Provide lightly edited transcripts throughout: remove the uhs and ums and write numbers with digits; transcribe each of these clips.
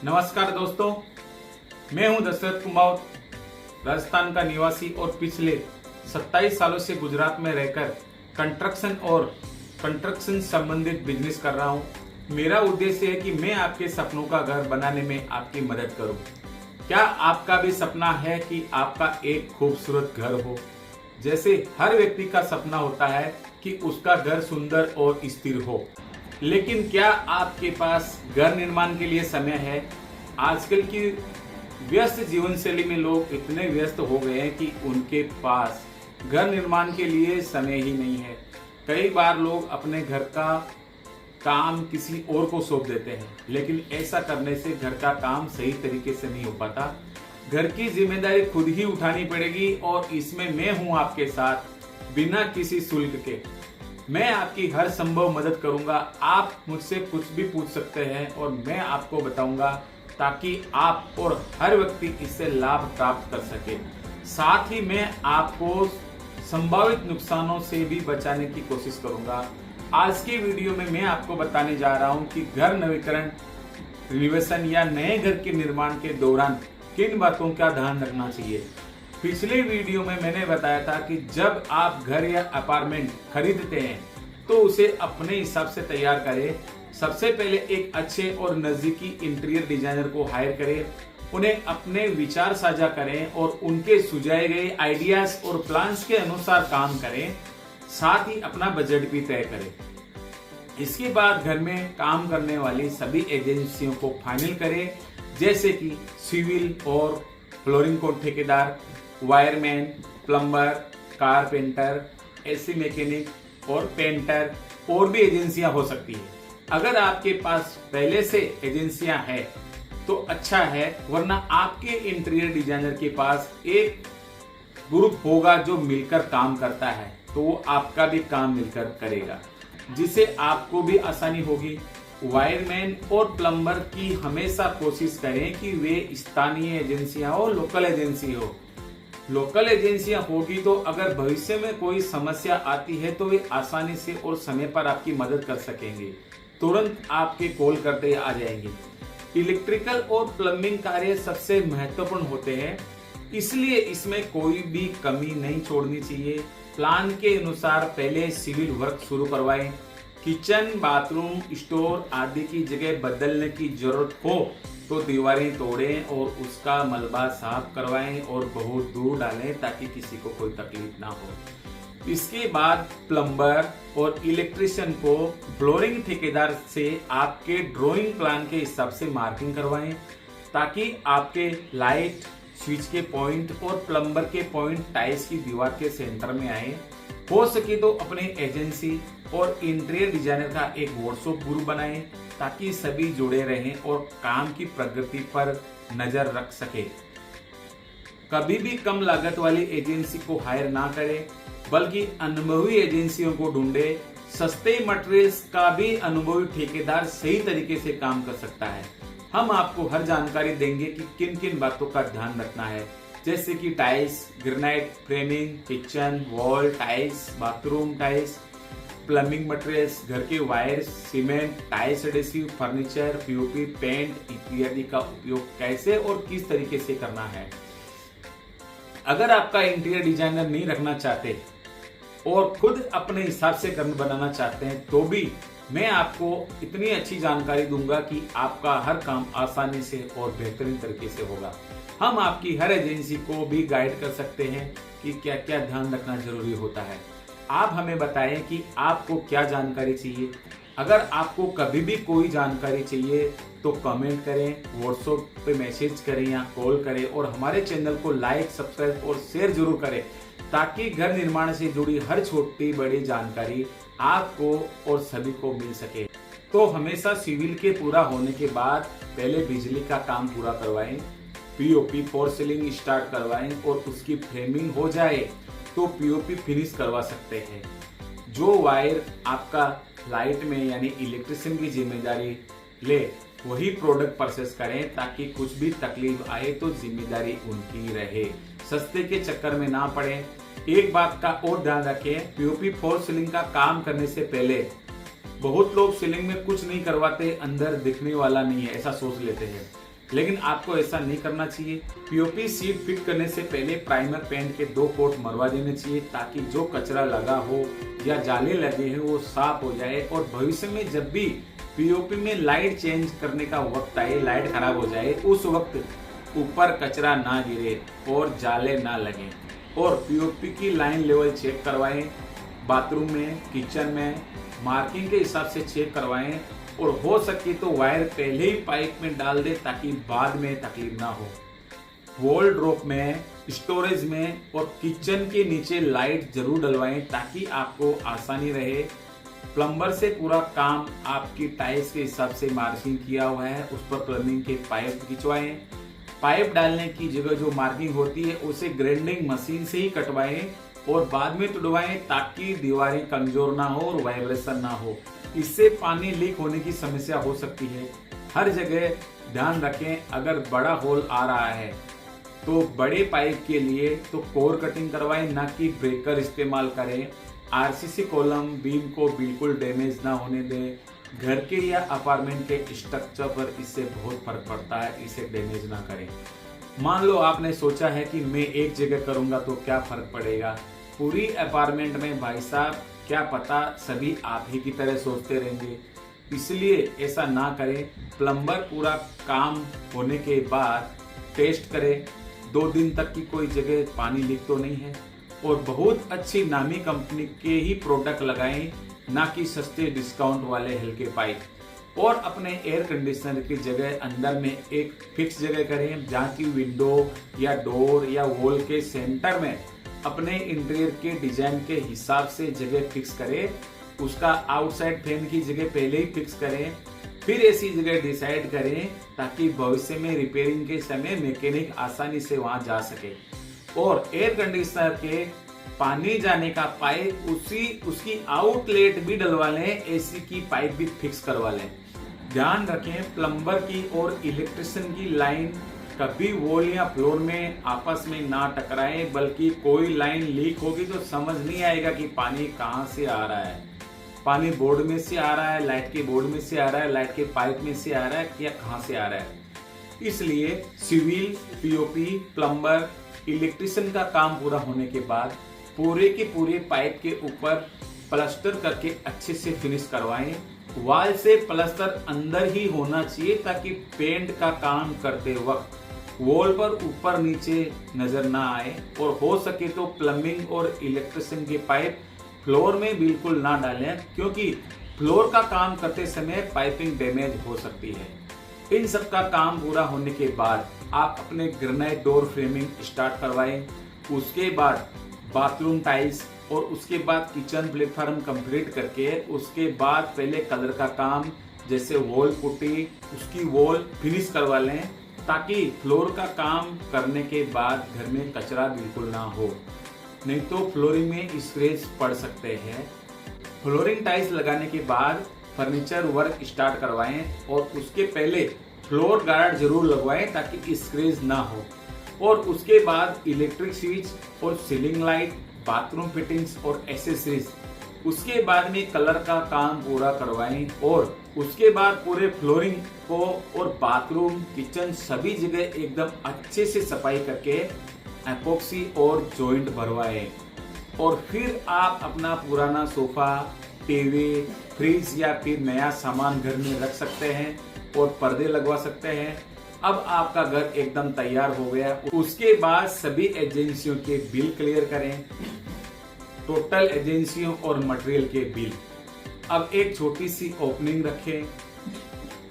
नमस्कार दोस्तों, मैं हूं दशरथ कुमार, राजस्थान का निवासी और पिछले 27 सालों से गुजरात में रहकर कंस्ट्रक्शन संबंधित बिजनेस कर रहा हूं। मेरा उद्देश्य है कि मैं आपके सपनों का घर बनाने में आपकी मदद करूं। क्या आपका भी सपना है कि आपका एक खूबसूरत घर हो? जैसे हर व्यक्ति का सपना होता है कि उसका घर सुंदर और स्थिर हो, लेकिन क्या आपके पास घर निर्माण के लिए समय है? आजकल की व्यस्त जीवन शैली में लोग इतने व्यस्त हो गए हैं कि उनके पास घर निर्माण के लिए समय ही नहीं है। कई बार लोग अपने घर का काम किसी और को सौंप देते हैं, लेकिन ऐसा करने से घर का काम सही तरीके से नहीं हो पाता। घर की जिम्मेदारी खुद ही उठानी पड़ेगी और इसमें मैं हूं आपके साथ बिना किसी शुल्क के। मैं आपकी हर संभव मदद करूंगा। आप मुझसे कुछ भी पूछ सकते हैं और मैं आपको बताऊंगा, ताकि आप और हर व्यक्ति इससे लाभ प्राप्त कर सके। साथ ही मैं आपको संभावित नुकसानों से भी बचाने की कोशिश करूंगा। आज की वीडियो में मैं आपको बताने जा रहा हूं कि घर नवीकरण, रिनोवेशन या नए घर के निर्माण के दौरान किन बातों का ध्यान रखना चाहिए। पिछले वीडियो में मैंने बताया था कि जब आप घर या अपार्टमेंट खरीदते हैं तो उसे अपने हिसाब से तैयार करें। सबसे पहले एक अच्छे और नजदीकी इंटीरियर डिजाइनर को हायर करें, उन्हें अपने विचार साझा करें और उनके सुझाए गए आइडियाज और प्लान्स के अनुसार काम करें। साथ ही अपना बजट भी तय करें। इसके बाद घर में काम करने वाली सभी एजेंसियों को फाइनल करें, जैसे कि सिविल और फ्लोरिंग को ठेकेदार, wireman, plumber, carpenter, AC mechanic और पेंटर और भी एजेंसियां हो सकती है। अगर आपके पास पहले से एजेंसियां हैं तो अच्छा है, वरना आपके इंटीरियर डिजाइनर के पास एक ग्रुप होगा जो मिलकर काम करता है, तो वो आपका भी काम मिलकर करेगा, जिससे आपको भी आसानी होगी। वायरमैन और प्लम्बर की हमेशा कोशिश करें कि वे स्थानीय एजेंसियां हो, लोकल एजेंसी हो। लोकल एजेंसियां होगी तो अगर भविष्य में कोई समस्या आती है तो वे आसानी से और समय पर आपकी मदद कर सकेंगे, तुरंत आपके कॉल करते आ जाएंगे। इलेक्ट्रिकल और प्लम्बिंग कार्य सबसे महत्वपूर्ण होते हैं, इसलिए इसमें कोई भी कमी नहीं छोड़नी चाहिए। प्लान के अनुसार पहले सिविल वर्क शुरू करवाएं। किचन, बाथरूम, स्टोर आदि की जगह बदलने की जरूरत हो तो दीवारें तोड़ें और उसका मलबा साफ करवाएं और बहुत दूर डालें, ताकि किसी को कोई तकलीफ ना हो। इसके बाद प्लम्बर और इलेक्ट्रिशियन को फ्लोरिंग ठेकेदार से आपके ड्राइंग प्लान के हिसाब से मार्किंग करवाएं, ताकि आपके लाइट, स्विच के पॉइंट और प्लम्बर के पॉइंट टाइल्स की दीवार के सेंटर में आए। हो सके तो अपने एजेंसी और इंटीरियर डिजाइनर का एक व्हाट्सएप ग्रुप बनाएं, ताकि सभी जुड़े रहें और काम की प्रगति पर नजर रख सके। कभी भी कम लागत वाली एजेंसी को हायर ना करें, बल्कि अनुभवी एजेंसियों को ढूंढे। सस्ते मटेरियल्स का भी अनुभवी ठेकेदार सही तरीके से काम कर सकता है। हम आपको हर जानकारी देंगे कि किन किन बातों का ध्यान रखना है, जैसे कि tiles, granite framing, kitchen wall tiles, bathroom tiles, plumbing materials, घर के wires, cement, tiles adhesive, furniture, POP, paint इत्यादि का उपयोग कैसे और किस तरीके से करना है। अगर आपका इंटीरियर डिजाइनर नहीं रखना चाहते और खुद अपने हिसाब से घर बनाना चाहते हैं, तो भी मैं आपको इतनी अच्छी जानकारी दूंगा कि आपका हर काम आसानी से और बेहतरीन तरीके से होगा। हम आपकी हर एजेंसी को भी गाइड कर सकते हैं कि क्या क्या ध्यान रखना जरूरी होता है। आप हमें बताएं कि आपको क्या जानकारी चाहिए। अगर आपको कभी भी कोई जानकारी चाहिए तो कमेंट करें, व्हाट्सएप पे मैसेज करें या कॉल करें, और हमारे चैनल को लाइक, सब्सक्राइब और शेयर जरूर करें, ताकि घर निर्माण से जुड़ी हर छोटी बड़ी जानकारी आपको और सभी को मिल सके। तो हमेशा सिविल के पूरा होने के बाद पहले बिजली का काम पूरा करवाएं, पीओपी फॉर सीलिंग स्टार्ट करवाएं और उसकी फ्रेमिंग हो जाए तो पीओपी फिनिश करवा सकते हैं। जो वायर आपका लाइट में यानी इलेक्ट्रिशियन की जिम्मेदारी ले, वही प्रोडक्ट परचेस करें, ताकि कुछ भी तकलीफ आए तो जिम्मेदारी उनकी रहे। सस्ते के चक्कर में ना पड़े। एक बात का और ध्यान रखें, पीओपी फॉर सीलिंग का काम करने से पहले बहुत लोग सीलिंग में कुछ नहीं करवाते, अंदर दिखने वाला नहीं है ऐसा सोच लेते हैं, लेकिन आपको ऐसा नहीं करना चाहिए। पीओपी सीट फिट करने से पहले प्राइमर पेंट के 2 कोट मरवा देने चाहिए, ताकि जो कचरा लगा हो या जाले लगे हैं वो साफ हो जाए, और भविष्य में जब भी पीओपी में लाइट चेंज करने का वक्त आए, लाइट खराब हो जाए, उस वक्त ऊपर कचरा ना गिरे और जाले ना लगे। और पीओपी की लाइन लेवल चेक करवाएं, बाथरूम में, किचन में मार्किंग के हिसाब से चेक करवाएं, और हो सके तो वायर पहले ही पाइप में डाल दें ताकि बाद में तकलीफ ना हो। वॉल ड्रॉप में, स्टोरेज में और किचन के नीचे लाइट जरूर डलवाएं ताकि आपको आसानी रहे। प्लम्बर से पूरा काम आपकी टाइल्स के हिसाब से मार्किंग किया हुआ है, उस पर प्लम्बिंग के पाइप खिंचवाएं। पाइप डालने की जगह जो मार्किंग होती है उसे ग्राइंडिंग मशीन से ही कटवाएं और बाद में तुड़वाएं, ताकि दीवारें कमजोर ना हो और वाइब्रेशन ना हो। इससे पानी लीक होने की समस्या हो सकती है। हर जगह ध्यान रखें, अगर बड़ा होल आ रहा है तो बड़े पाइप के लिए तो कोर कटिंग करवाएं, ना कि ब्रेकर इस्तेमाल करें। आरसीसी कॉलम बीम को बिल्कुल डैमेज ना होने दें। घर के या अपार्टमेंट के स्ट्रक्चर पर इससे बहुत फर्क पड़ता है, इसे डैमेज ना करें। मान लो आपने सोचा है कि मैं एक जगह करूंगा तो क्या फर्क पड़ेगा, पूरी अपार्टमेंट में भाई साहब क्या पता सभी आप ही की तरह सोचते रहेंगे, इसलिए ऐसा ना करें। प्लम्बर पूरा काम होने के बाद टेस्ट करें 2 दिन तक की कोई जगह पानी लीक तो नहीं है, और बहुत अच्छी नामी कंपनी के ही प्रोडक्ट लगाएं, ना कि सस्ते डिस्काउंट वाले हल्के पाइप। और अपने एयर कंडीशनर की जगह अंदर में एक फिक्स जगह करें, जहाँ की विंडो या डोर या वॉल के सेंटर में अपने इंटीरियर के डिजाइन के हिसाब से जगह फिक्स करें। उसका आउटसाइड फैन की जगह पहले ही फिक्स करें, फिर ऐसी जगह डिसाइड करें ताकि भविष्य में रिपेयरिंग के समय मैकेनिक आसानी से वहां जा सके। और एयर कंडीशनर के पानी जाने का पाइप उसकी आउटलेट भी डलवा लें, एसी की पाइप भी फिक्स करवा लें। ध्यान रखें, प्लम्बर की और इलेक्ट्रिशियन की लाइन कभी वॉल या फ्लोर में आपस में ना टकराएं, बल्कि कोई लाइन लीक होगी तो समझ नहीं आएगा कि पानी कहां से आ रहा है। पानी बोर्ड में से आ रहा है, लाइट के बोर्ड में से आ रहा है, लाइट के पाइप में से आ रहा है, या कहां से आ रहा है। इसलिए सिविल, पीओपी, प्लम्बर, इलेक्ट्रिशियन का काम पूरा होने के बाद पूरे के पूरे पाइप के ऊपर प्लास्टर करके अच्छे से फिनिश करवाएं। वॉल से प्लास्टर अंदर ही होना चाहिए, ताकि पेंट का काम करते वक्त वॉल पर ऊपर नीचे नजर ना आए। और हो सके तो प्लम्बिंग और इलेक्ट्रिशियन के पाइप फ्लोर में बिल्कुल ना डालें, क्योंकि फ्लोर का काम करते समय पाइपिंग डैमेज हो सकती है। इन सब का काम पूरा होने के बाद आप अपने ग्रेनाइट डोर फ्रेमिंग स्टार्ट करवाएं। उसके बाद बाथरूम टाइल्स और उसके बाद किचन प्लेटफॉर्म कंप्लीट करके उसके बाद पहले कलर का काम जैसे वॉल पुट्टी, उसकी वॉल फिनिश करवा लें, ताकि फ्लोर का काम करने के बाद घर में कचरा बिल्कुल ना हो, नहीं तो फ्लोरिंग में स्क्रैच पड़ सकते हैं। फ्लोरिंग टाइल्स लगाने के बाद फर्नीचर वर्क स्टार्ट करवाएं और उसके पहले फ्लोर गार्ड जरूर लगवाएं ताकि स्क्रैच ना हो। और उसके बाद इलेक्ट्रिक स्विच और सीलिंग लाइट, बाथरूम फिटिंग्स और एक्सेसरीज, उसके बाद में कलर का काम पूरा करवाएं। और उसके बाद पूरे फ्लोरिंग को और बाथरूम, किचन सभी जगह एकदम अच्छे से सफाई करके एपॉक्सी और जॉइंट भरवाएं। और फिर आप अपना पुराना सोफा, टीवी, फ्रिज या फिर नया सामान घर में रख सकते हैं और पर्दे लगवा सकते हैं। अब आपका घर एकदम तैयार हो गया। उसके बाद सभी एजेंसियों के बिल क्लियर करें, टोटल एजेंसियों और मटेरियल के बिल। अब एक छोटी सी ओपनिंग रखें,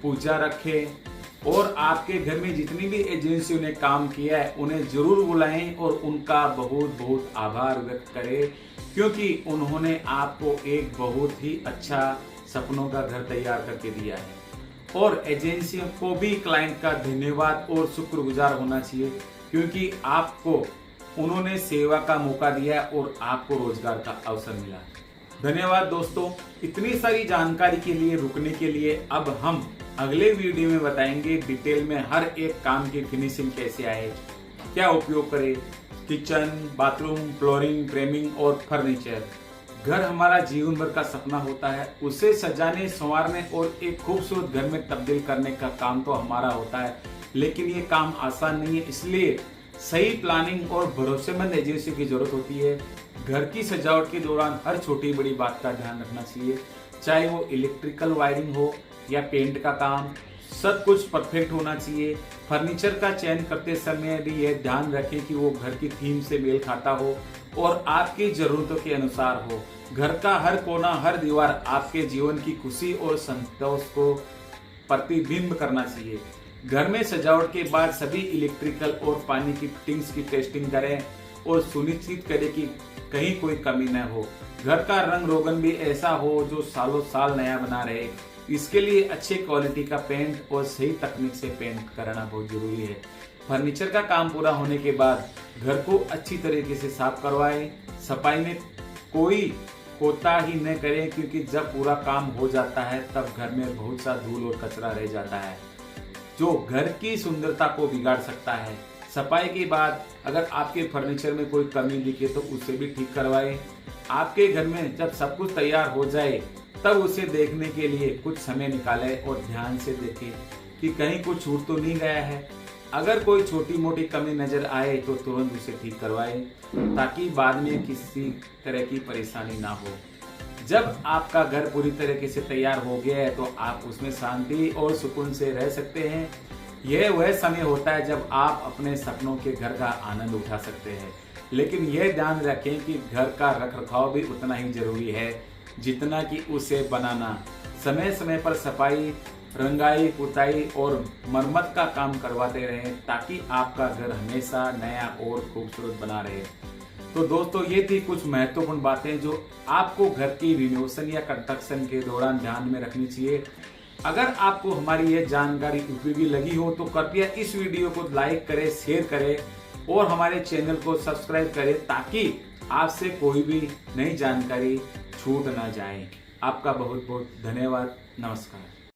पूजा रखें और आपके घर में जितनी भी एजेंसियों ने काम किया है उन्हें जरूर बुलाएं और उनका बहुत बहुत आभार व्यक्त करें, क्योंकि उन्होंने आपको एक बहुत ही अच्छा सपनों का घर तैयार करके दिया है। और एजेंसियों को भी क्लाइंट का धन्यवाद और शुक्रगुजार होना चाहिए, क्योंकि आपको उन्होंने सेवा का मौका दिया और आपको रोजगार का अवसर मिला। धन्यवाद दोस्तों, इतनी सारी जानकारी के लिए, रुकने के लिए। अब हम अगले वीडियो में बताएंगे डिटेल में हर एक काम की फिनिशिंग कैसे आए, क्या उपयोग करें, किचन, बाथरूम, फ्लोरिंग, फ्रेमिंग और फर्नीचर। घर हमारा जीवन भर का सपना होता है, उसे सजाने, संवारने और एक खूबसूरत घर में तब्दील करने का काम तो हमारा होता है। लेकिन ये काम आसान नहीं है, इसलिए सही प्लानिंग और भरोसेमंद एजेंसी की जरूरत होती है। घर की सजावट के दौरान हर छोटी बड़ी बात का ध्यान रखना चाहिए, चाहे वो इलेक्ट्रिकल वायरिंग हो या पेंट का काम, सब कुछ परफेक्ट होना चाहिए। फर्नीचर का चयन करते समय भी यह ध्यान रखें कि वो घर की थीम से मेल खाता हो और आपकी जरूरतों के अनुसार हो। घर का हर कोना, हर दीवार आपके जीवन की खुशी और संतोष को प्रतिबिंब करना चाहिए। घर में सजावट के बाद सभी इलेक्ट्रिकल और पानी की फिटिंग्स की टेस्टिंग करें और सुनिश्चित करें कि कहीं कोई कमी न हो। घर का रंग रोगन भी ऐसा हो जो सालों साल नया बना रहे। इसके लिए अच्छे क्वालिटी का पेंट और सही तकनीक से पेंट करना बहुत जरूरी है। फर्नीचर का काम पूरा होने के बाद घर को अच्छी तरीके से साफ करवाएं। सफाई में कोई कोताही न करें, क्योंकि जब पूरा काम हो जाता है तब घर में बहुत सा धूल और कचरा रह जाता है जो घर की सुंदरता को बिगाड़ सकता है। सफाई के बाद अगर आपके फर्नीचर में कोई कमी दिखे तो उसे भी ठीक करवाएं। आपके घर में जब सब कुछ तैयार हो जाए तब उसे देखने के लिए कुछ समय निकालें और ध्यान से देखें कि कहीं कुछ छूट तो नहीं गया है। अगर कोई छोटी मोटी कमी नजर आए तो तुरंत उसे ठीक करवाएं, ताकि बाद में किसी तरह की परेशानी ना हो। जब आपका घर पूरी तरीके से तैयार हो गया है तो आप उसमें शांति और सुकून से रह सकते हैं। यह वह समय होता है जब आप अपने सपनों के घर का आनंद उठा सकते हैं। लेकिन यह ध्यान रखें कि घर का रखरखाव भी उतना ही जरूरी है जितना कि उसे बनाना। समय समय पर सफाई, रंगाई, पुताई और मरम्मत का काम करवाते रहें, ताकि आपका घर हमेशा नया और खूबसूरत बना रहे। तो दोस्तों, ये थी कुछ महत्वपूर्ण बातें जो आपको घर की रिनोवेशन या कंस्ट्रक्शन के दौरान ध्यान में रखनी चाहिए। अगर आपको हमारी यह जानकारी उपयोगी लगी हो तो कृपया इस वीडियो को लाइक करें, शेयर करें और हमारे चैनल को सब्सक्राइब करें, ताकि आपसे कोई भी नई जानकारी छूट ना जाए। आपका बहुत बहुत धन्यवाद। नमस्कार।